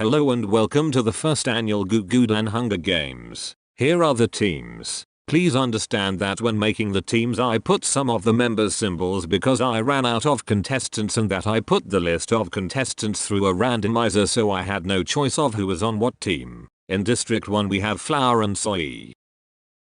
Hello and welcome to the first annual Gugudan Hunger Games. Here are the teams. Please understand that when making the teams I put some of the members' symbols because I ran out of contestants and that I put the list of contestants through a randomizer so I had no choice of who was on what team. In District 1 we have Flower and Soy.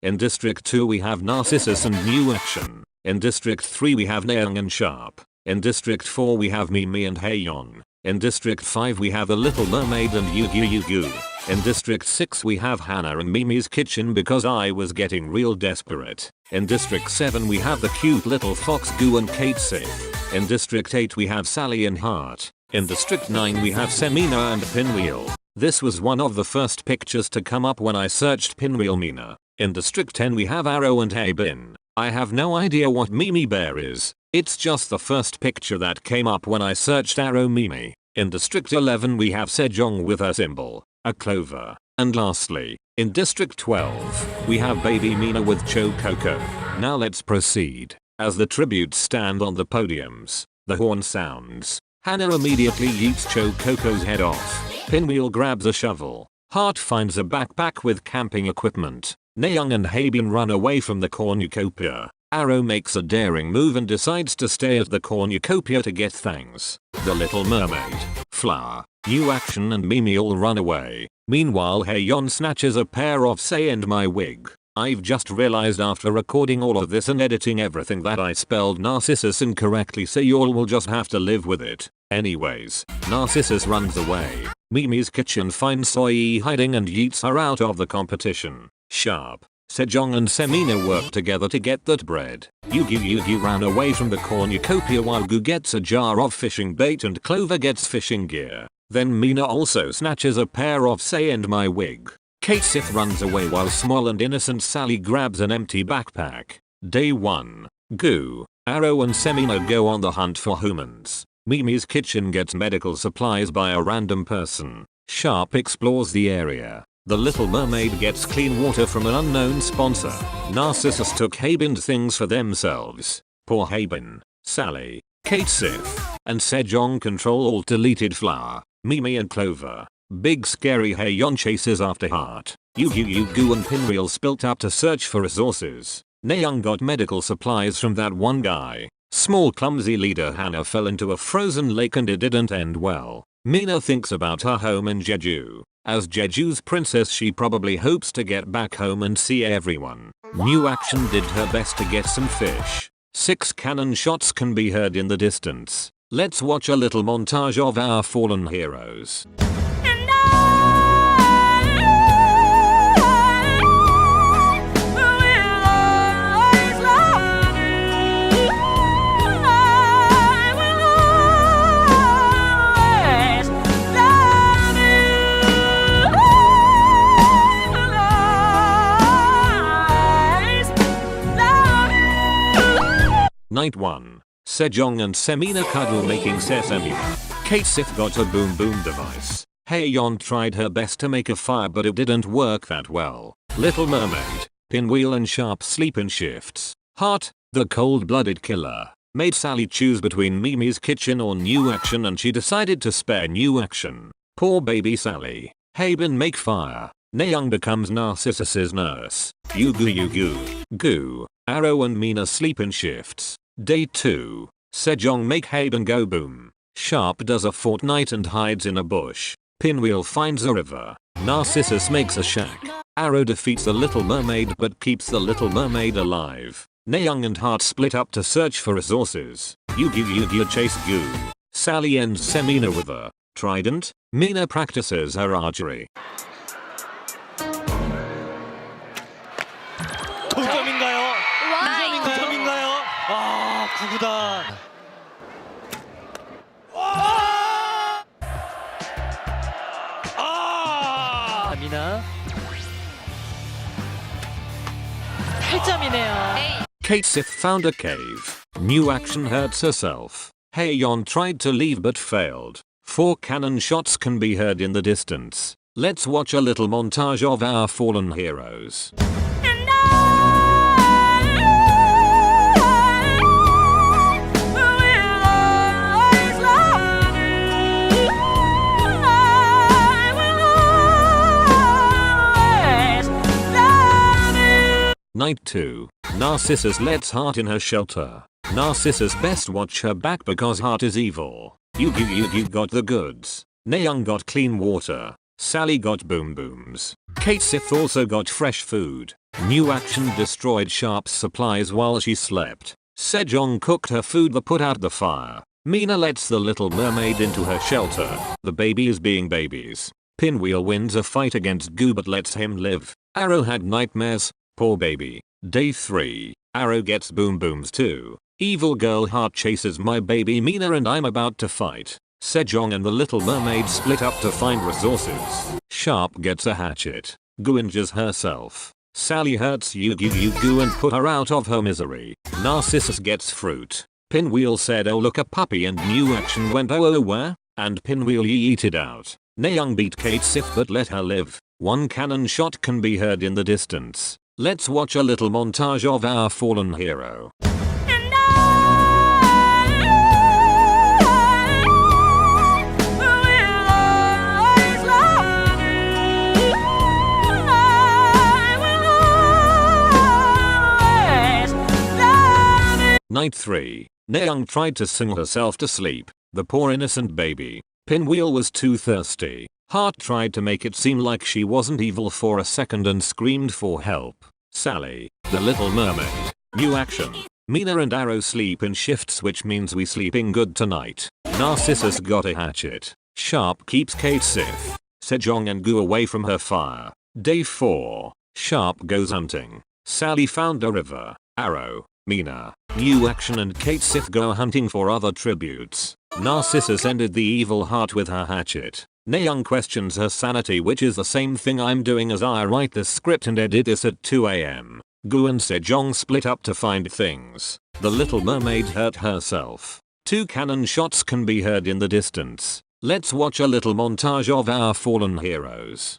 In District 2 we have Narcissus and New Action. In District 3 we have Naeung and Sharp. In District 4 we have Mimi and Haeyeon. In District 5 we have The Little Mermaid and Yugu. In District 6 we have Hannah and Mimi's Kitchen because I was getting real desperate. In District 7 we have the cute little fox Goo and Kate Sith. In District 8 we have Sally and Heart. In District 9 we have Semina and Pinwheel. This was one of the first pictures to come up when I searched Pinwheel Mina. In District 10 we have Arrow and Habin. I have no idea what Mimi Bear is. It's just the first picture that came up when I searched Arrow Mimi. In District 11 we have Sejong with her symbol, a clover. And lastly, in District 12, we have Baby Mina with Cho Coco. Now let's proceed. As the tributes stand on the podiums, the horn sounds. Hannah immediately yeets Cho Coco's head off. Pinwheel grabs a shovel. Heart finds a backpack with camping equipment. Naeung and Habin run away from the cornucopia. Arrow makes a daring move and decides to stay at the cornucopia to get things. The Little Mermaid, Flower, New Action and Mimi all run away. Meanwhile Haeyeon snatches a pair of Say and my wig. I've just realized after recording all of this and editing everything that I spelled Narcissus incorrectly, so y'all will just have to live with it. Anyways, Narcissus runs away. Mimi's Kitchen finds Soy hiding and yeets her out of the competition. Sharp, Sejong and Semina work together to get that bread. Yugi ran away from the cornucopia while Goo gets a jar of fishing bait and Clover gets fishing gear. Then Mina also snatches a pair of Say and my wig. Kate Sith runs away while small and innocent Sally grabs an empty backpack. Day 1. Goo, Arrow and Semina go on the hunt for humans. Mimi's Kitchen gets medical supplies by a random person. Sharp explores the area. The Little Mermaid gets clean water from an unknown sponsor. Narcissus took Habin's things for themselves. Poor Habin, Sally, Kate Sith, and Sejong Control-Alt-Deleted Flower, Mimi and Clover. Big scary Haeyeon chases after Heart. Yugu and Pinwheel spilt up to search for resources. Naeung got medical supplies from that one guy. Small clumsy leader Hannah fell into a frozen lake and it didn't end well. Mina thinks about her home in Jeju. As Jeju's princess she probably hopes to get back home and see everyone. New Action did her best to get some fish. 6 cannon shots can be heard in the distance. Let's watch a little montage of our fallen heroes. Night 1. Sejong and Semina cuddle making sesame. Kate Sith got a boom boom device. Haeyeon tried her best to make a fire but it didn't work that well. Little Mermaid, Pinwheel and Sharp sleep in shifts. Heart, the cold-blooded killer, made Sally choose between Mimi's Kitchen or New Action and she decided to spare New Action. Poor baby Sally. Habin make fire. Naeung becomes Narcissus's nurse. Yugu, Goo, Arrow and Mina sleep in shifts. Day 2. Sejong make Habin go boom. Sharp does a fortnight and hides in a bush. Pinwheel finds a river. Narcissus makes a shack. Arrow defeats the Little Mermaid but keeps the Little Mermaid alive. Naeung and Heart split up to search for resources. Yugi chase Goo. Sally ends Semina with a trident. Mina practices her archery. 동점인가요? 동점인가요? 아, 구구단. 미나. 8점이네요. Kate Sith found a cave. New Action hurts herself. Haeyeon tried to leave but failed. 4 cannon shots can be heard in the distance. Let's watch a little montage of our fallen heroes. Night 2. Narcissus lets Heart in her shelter. Narcissus best watch her back because Heart is evil. You got the goods. Nayoung got clean water. Sally got boom booms. Kate Sith also got fresh food. New action destroyed Sharp's supplies while she slept. Sejong cooked her food but put out the fire. Mina lets the little mermaid into her shelter. The babies being babies. Pinwheel wins a fight against Goo but lets him live. Arrow had nightmares. Poor baby. Day 3. Arrow gets boom booms too. Evil girl Heart chases my baby Mina and I'm about to fight. Sejong and the little mermaid split up to find resources. Sharp gets a hatchet. Goo injures herself. Sally hurts Goo and put her out of her misery. Narcissus gets fruit. Pinwheel said oh look a puppy and new action went oh where? And Pinwheel yeeted out. Nayoung beat Kate Sith but let her live. One cannon shot can be heard in the distance. Let's watch a little montage of our fallen hero. 3. Nayoung tried to sing herself to sleep. The poor innocent baby. Pinwheel was too thirsty. Heart tried to make it seem like she wasn't evil for a second and screamed for help. Sally, the little mermaid. New action. Mina and Arrow sleep in shifts which means we sleeping good tonight. Narcissus got a hatchet. Sharp keeps Kate Sith, Sejong and Goo away from her fire. Day 4. Sharp goes hunting. Sally found a river. Arrow, Mina, New action and Kate Sith go hunting for other tributes. Narcissus ended the evil Heart with her hatchet. Nayoung questions her sanity which is the same thing I'm doing as I write this script and edit this at 2 AM. Goo and Sejong split up to find things. The little mermaid hurt herself. 2 cannon shots can be heard in the distance. Let's watch a little montage of our fallen heroes.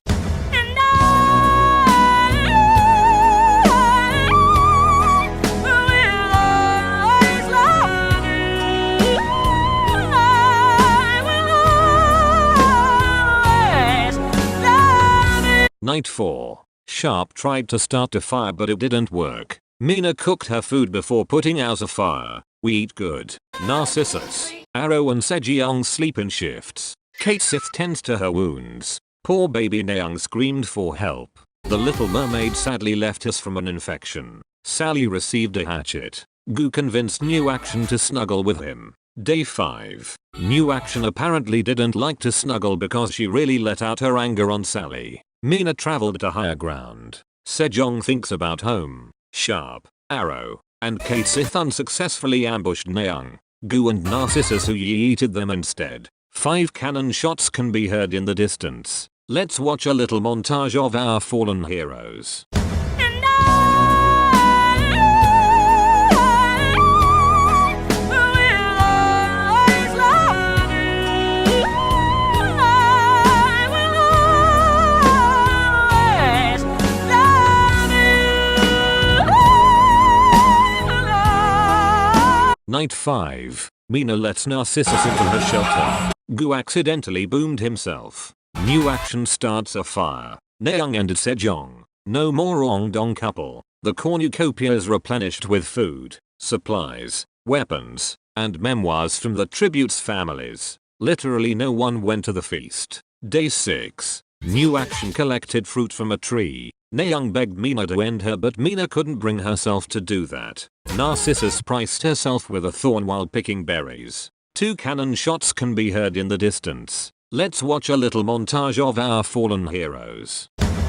4. Sharp tried to start a fire but it didn't work. Mina cooked her food before putting out a fire. We eat good. Narcissus, Arrow and Sejong sleep in shifts. Kate Sith tends to her wounds. Poor baby Nayoung screamed for help. The little mermaid sadly left us from an infection. Sally received a hatchet. Goo convinced New Action to snuggle with him. Day 5. New Action apparently didn't like to snuggle because she really let out her anger on Sally. Mina traveled to higher ground. Sejong thinks about home. Sharp, Arrow, and Kate Sith unsuccessfully ambushed Nayoung, Goo and Narcissus who yeeted them instead. 5 cannon shots can be heard in the distance. Let's watch a little montage of our fallen heroes. 5. Mina lets Narcissus into her shelter. Goo accidentally boomed himself. New Action starts a fire. Nayoung and Sejong. No more Ong-dong couple. The cornucopia is replenished with food, supplies, weapons, and memoirs from the tributes' families. Literally no one went to the feast. Day 6. New Action collected fruit from a tree. Nayoung begged Mina to end her but Mina couldn't bring herself to do that. Narcissus priced herself with a thorn while picking berries. 2 cannon shots can be heard in the distance. Let's watch a little montage of our fallen heroes. 5.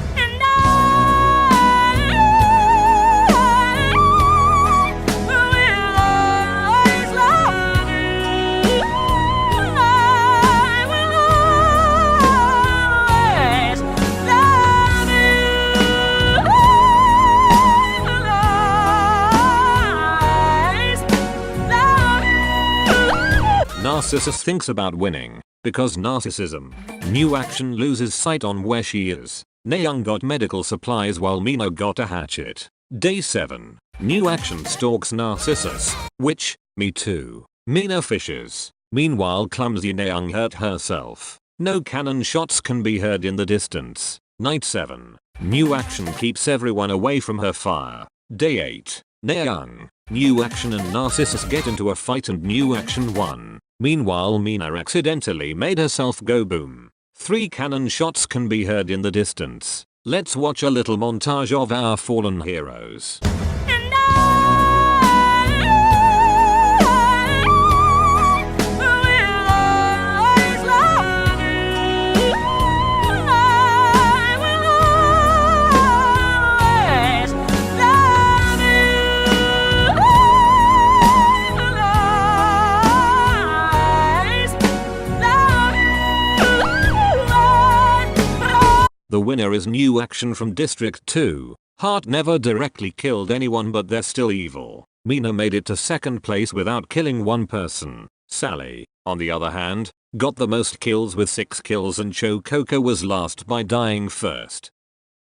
Narcissus thinks about winning. Because narcissism. New Action loses sight on where she is. Nayoung got medical supplies while Mina got a hatchet. Day 7. New Action stalks Narcissus. Which, me too. Mina fishes. Meanwhile clumsy Nayoung hurt herself. No cannon shots can be heard in the distance. Night 7. New Action keeps everyone away from her fire. Day 8. Naeung. New action and Narcissus get into a fight and new action won. Meanwhile Mina accidentally made herself go boom. 3 cannon shots can be heard in the distance. Let's watch a little montage of our fallen heroes. The winner is new action from District 2. Heart never directly killed anyone but they're still evil. Mina made it to second place without killing one person. Sally, on the other hand, got the most kills with 6 kills and Chococo was last by dying first.